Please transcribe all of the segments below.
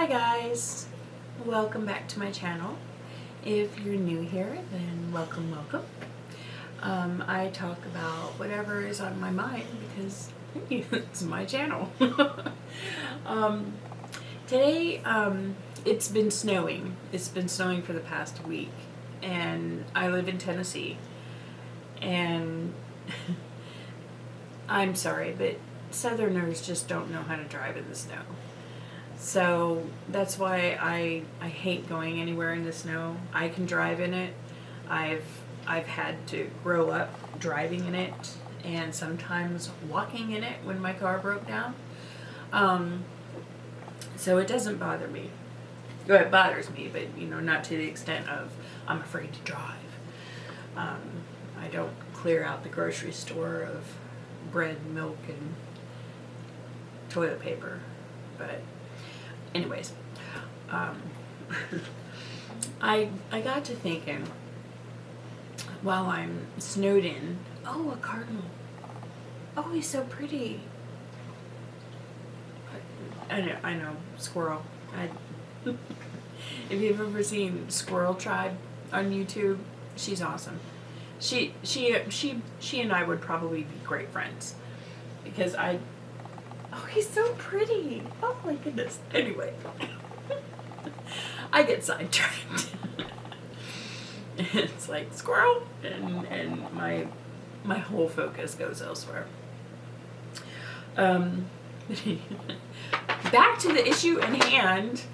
Hi guys, welcome back to my channel. If you're new here, then welcome. I talk about whatever is on my mind because it's my channel. Today, it's been snowing. It's been snowing for the past week, and I live in Tennessee, and I'm sorry, but Southerners just don't know how to drive in the snow. So that's why I hate going anywhere in the snow. I can drive in it. I've had to grow up driving in it and sometimes walking in it when my car broke down. So it doesn't bother me. Well, it bothers me, but not to the extent of I'm afraid to drive. I don't clear out the grocery store of bread, milk, and toilet paper, but anyways, I got to thinking while I'm snowed in. Oh, a cardinal! Oh, he's so pretty. I know, squirrel. If you've ever seen Squirrel Tribe on YouTube, she's awesome. She and I would probably be great friends because oh, he's so pretty. Oh my goodness. Anyway, I get sidetracked. It's like squirrel, and my whole focus goes elsewhere. Back to the issue at hand.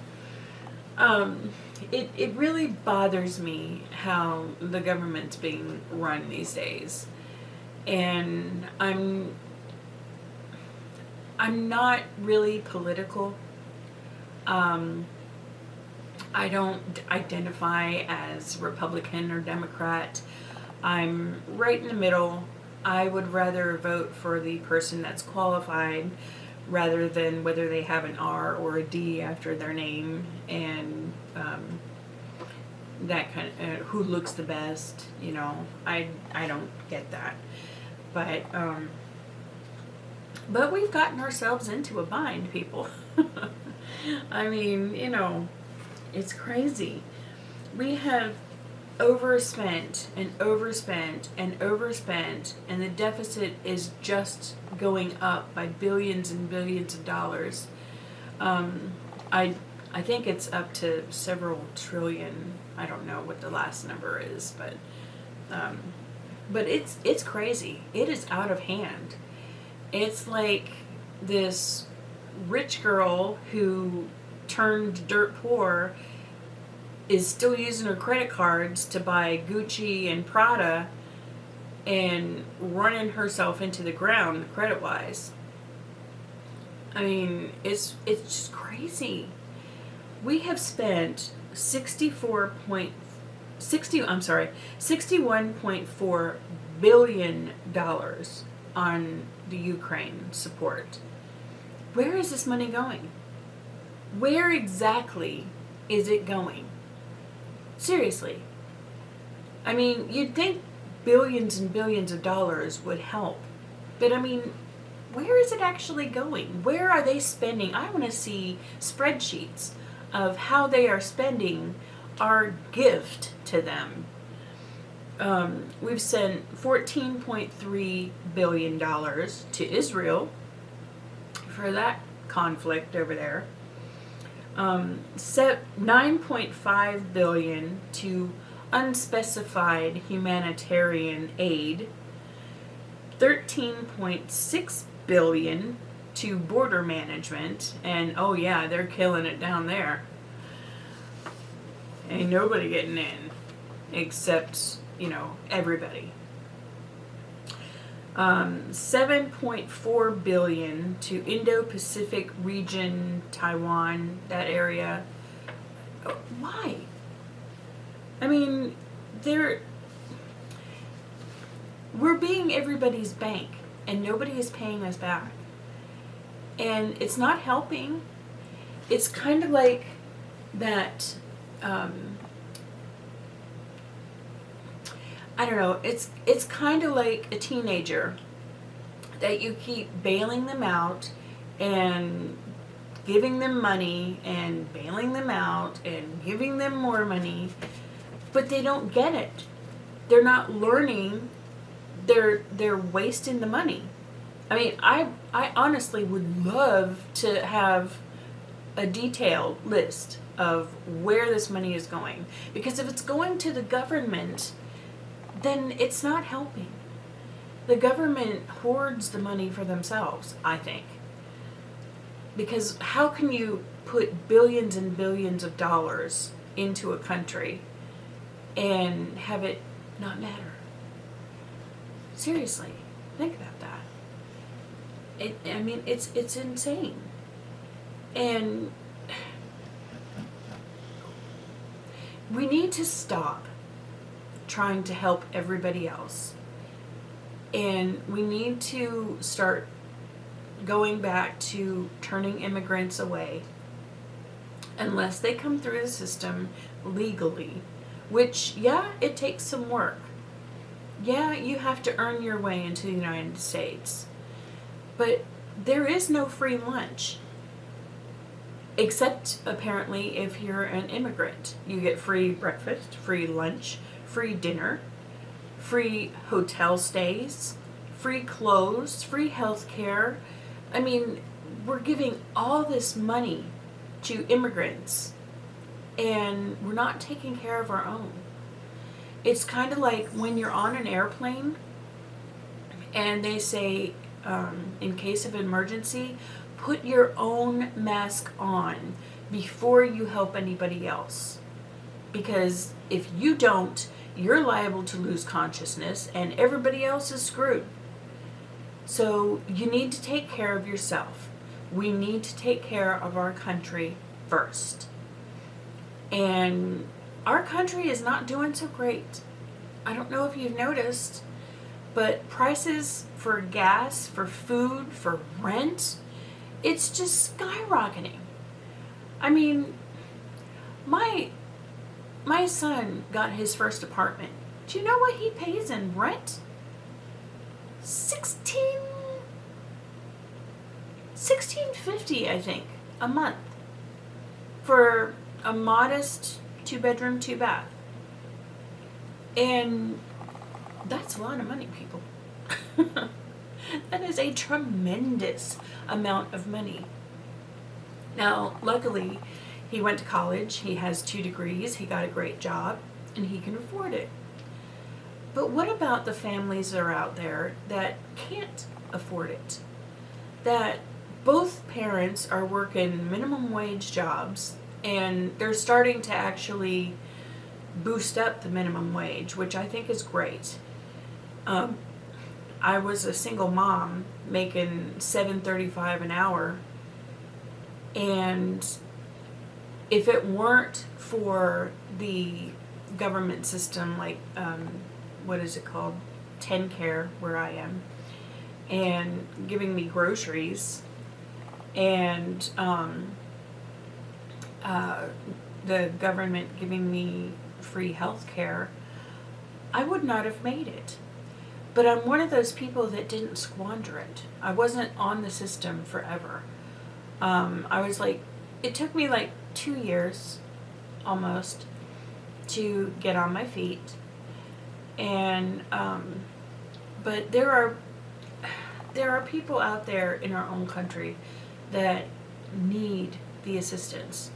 It really bothers me how the government's being run these days, and I'm not really political. I don't identify as Republican or Democrat. I'm right in the middle. I would rather vote for the person that's qualified rather than whether they have an R or a D after their name and that kind of who looks the best. I don't get that, but we've gotten ourselves into a bind, people. I mean, it's crazy. We have overspent and overspent and overspent, and the deficit is just going up by billions and billions of dollars. I think it's up to several trillion. I don't know what the last number is, but it's crazy. It is out of hand. It's like this rich girl who turned dirt poor is still using her credit cards to buy Gucci and Prada and running herself into the ground credit-wise. I mean, it's just crazy. We have spent $61.4 billion on the Ukraine support. Where is this money going? Where exactly is it going? Seriously. I mean, you'd think billions and billions of dollars would help. But I mean, where is it actually going? Where are they spending? I want to see spreadsheets of how they are spending our gift to them. We've sent $14.3 billion to Israel for that conflict over there. Set $9.5 billion to unspecified humanitarian aid, $13.6 billion to border management, and oh yeah, they're killing it down there. Ain't nobody getting in except everybody. $7.4 billion to Indo-Pacific region, Taiwan, that area. Why? I mean, we're being everybody's bank, and nobody is paying us back. And it's not helping. It's kind of like that, I don't know, it's kind of like a teenager that you keep bailing them out and giving them money and bailing them out and giving them more money, but they don't get it. They're not learning. They're wasting the money. I mean, I honestly would love to have a detailed list of where this money is going, because if it's going to the government, then it's not helping. The government hoards the money for themselves, I think. Because how can you put billions and billions of dollars into a country and have it not matter? Seriously, think about that. It's insane. And we need to stop trying to help everybody else. And we need to start going back to turning immigrants away unless they come through the system legally, which, yeah, it takes some work. Yeah, you have to earn your way into the United States. But there is no free lunch. Except, apparently, if you're an immigrant. You get free breakfast, free lunch, free dinner, free hotel stays, free clothes, free health care. I mean, we're giving all this money to immigrants, and we're not taking care of our own. It's kind of like when you're on an airplane, and they say, in case of emergency, put your own mask on before you help anybody else. Because if you don't, you're liable to lose consciousness and everybody else is screwed. So you need to take care of yourself. We need to take care of our country first. And our country is not doing so great. I don't know if you've noticed, but prices for gas, for food, for rent, it's just skyrocketing. I mean, my son got his first apartment. Do you know what he pays in rent? $16.50, I think, a month for a modest 2-bedroom, 2-bath. And that's a lot of money, people. That is a tremendous amount of money. Now, luckily, he went to college, he has 2 degrees, he got a great job, and he can afford it. But what about the families that are out there that can't afford it? That both parents are working minimum wage jobs, and they're starting to actually boost up the minimum wage, which I think is great. I was a single mom making $7.35 an hour, and if it weren't for the government system, like what is it called, 10 Care, where I am, and giving me groceries, and the government giving me free health care, I would not have made it. But I'm one of those people that didn't squander it. I wasn't on the system forever. I was like, it took me like 2 years almost to get on my feet. And but there are people out there in our own country that need the assistance.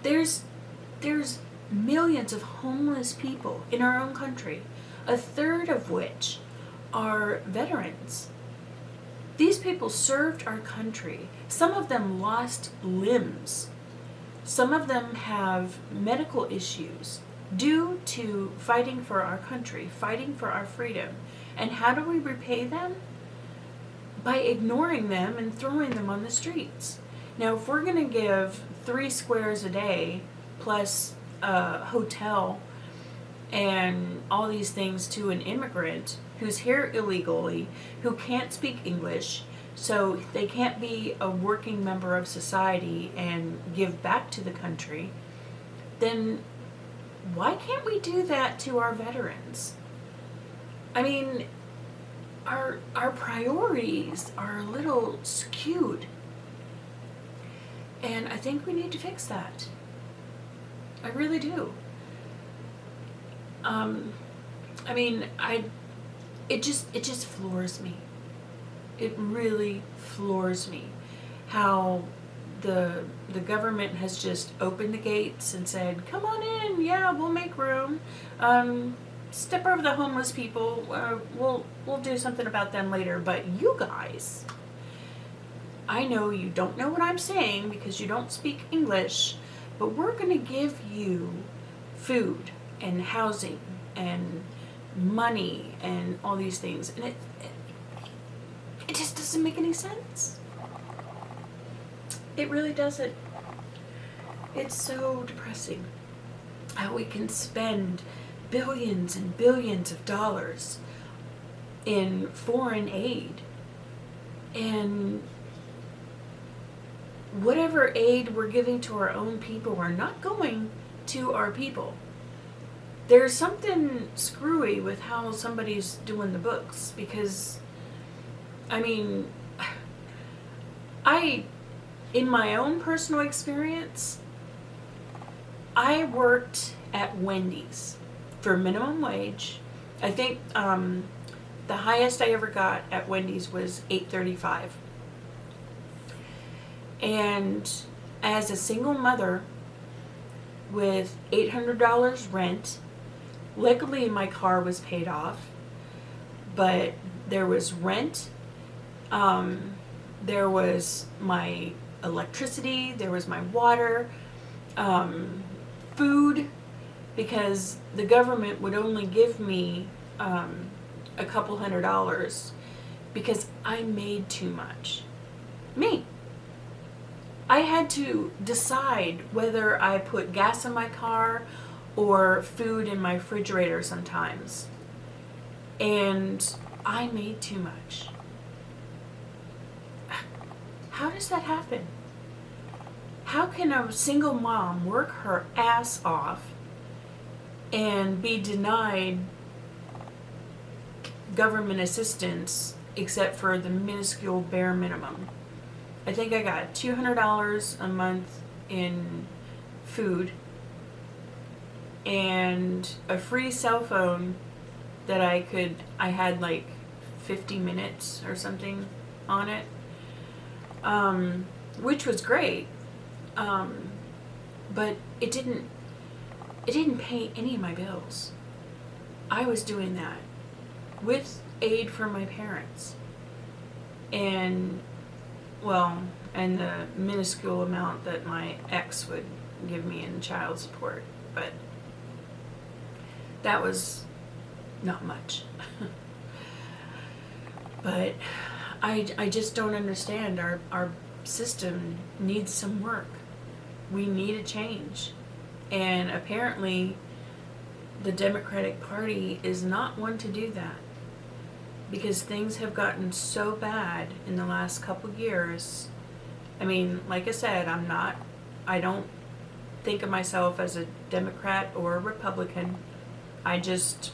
There's millions of homeless people in our own country, a third of which are veterans. These people served our country. Some of them lost limbs. Some of them have medical issues due to fighting for our country, fighting for our freedom. And how do we repay them? By ignoring them and throwing them on the streets. Now, if we're going to give 3 squares a day plus a hotel and all these things to an immigrant who's here illegally, who can't speak English, so they can't be a working member of society and give back to the country, then why can't we do that to our veterans? I mean, our priorities are a little skewed. And I think we need to fix that. I really do. I mean, it just floors me. It really floors me how the government has just opened the gates and said, "Come on in, yeah, we'll make room. Step over the homeless people. We'll do something about them later. But you guys, I know you don't know what I'm saying because you don't speak English, but we're going to give you food and housing and money and all these things." And it just doesn't make any sense. It really doesn't. It's so depressing how we can spend billions and billions of dollars in foreign aid, and whatever aid we're giving to our own people are not going to our people. There's something screwy with how somebody's doing the books, because I mean, in my own personal experience, I worked at Wendy's for minimum wage. I think the highest I ever got at Wendy's was $8.35. And as a single mother with $800 rent, luckily my car was paid off, but there was rent, there was my electricity, there was my water, food, because the government would only give me a couple $100 because I made too much. Me. I had to decide whether I put gas in my car or food in my refrigerator sometimes. And I made too much. How does that happen? How can a single mom work her ass off and be denied government assistance except for the minuscule bare minimum? I think I got $200 a month in food and a free cell phone that I had like 50 minutes or something on it, which was great, but it didn't pay any of my bills. I was doing that with aid from my parents, and the minuscule amount that my ex would give me in child support, but that was not much. But I just don't understand. Our system needs some work. We need a change. And apparently the Democratic Party is not one to do that, because things have gotten so bad in the last couple years. I mean, like I said, I don't think of myself as a Democrat or a Republican. I just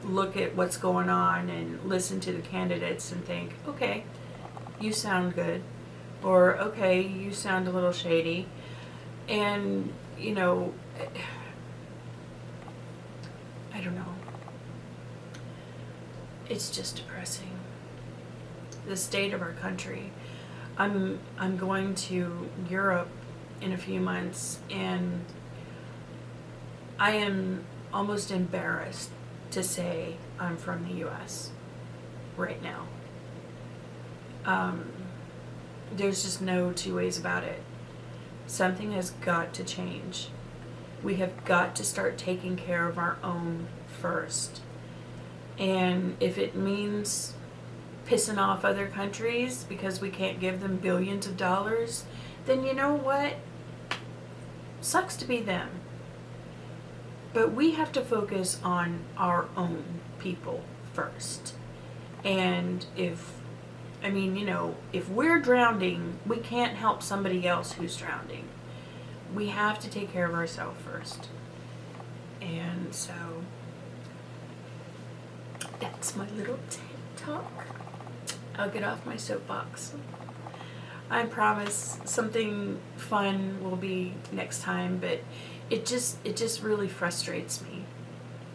look at what's going on and listen to the candidates and think, okay, you sound good, or okay, you sound a little shady. And, I don't know. It's just depressing. The state of our country. I'm going to Europe in a few months, and I am almost embarrassed to say I'm from the U.S. right now. There's just no two ways about it. Something has got to change. We have got to start taking care of our own first. And if it means pissing off other countries because we can't give them billions of dollars, then you know what? Sucks to be them. But we have to focus on our own people first. And if we're drowning, we can't help somebody else who's drowning. We have to take care of ourselves first. And so that's my little TED talk. I'll get off my soapbox. I promise something fun will be next time, but it just really frustrates me.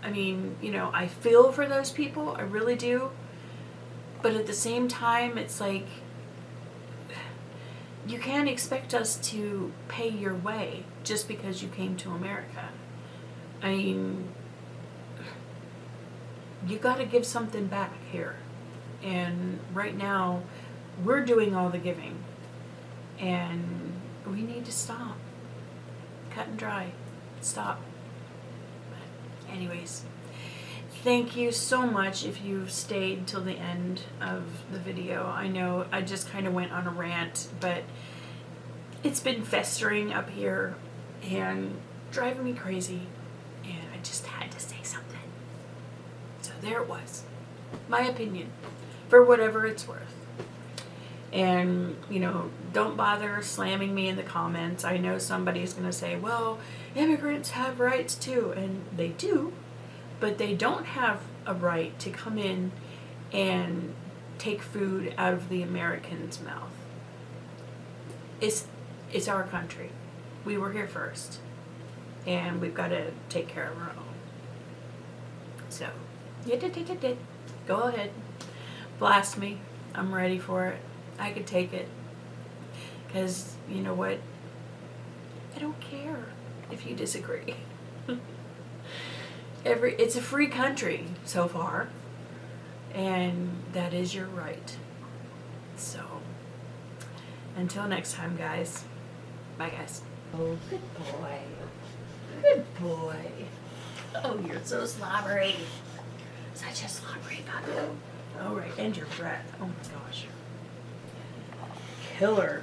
I mean, you know, I feel for those people, I really do. But at the same time, it's like, you can't expect us to pay your way just because you came to America. I mean, you got to give something back here. And right now, we're doing all the giving. And we need to stop. Cut and dry. Stop. But anyways, thank you so much if you've stayed till the end of the video. I know I just kind of went on a rant, but it's been festering up here and driving me crazy, and I just had to say something. So there it was. My opinion, for whatever it's worth. And, you know, don't bother slamming me in the comments. I know somebody's going to say, well, immigrants have rights too. And they do, but they don't have a right to come in and take food out of the American's mouth. It's our country. We were here first. And we've got to take care of our own. So, go ahead. Blast me. I'm ready for it. I could take it. Because, you know what? I don't care if you disagree. It's a free country so far. And that is your right. So, until next time, guys. Bye, guys. Oh, good boy. Good boy. Oh, you're so slobbery. Such a slobbery puppy. All right, and your breath. Oh my gosh. Killer.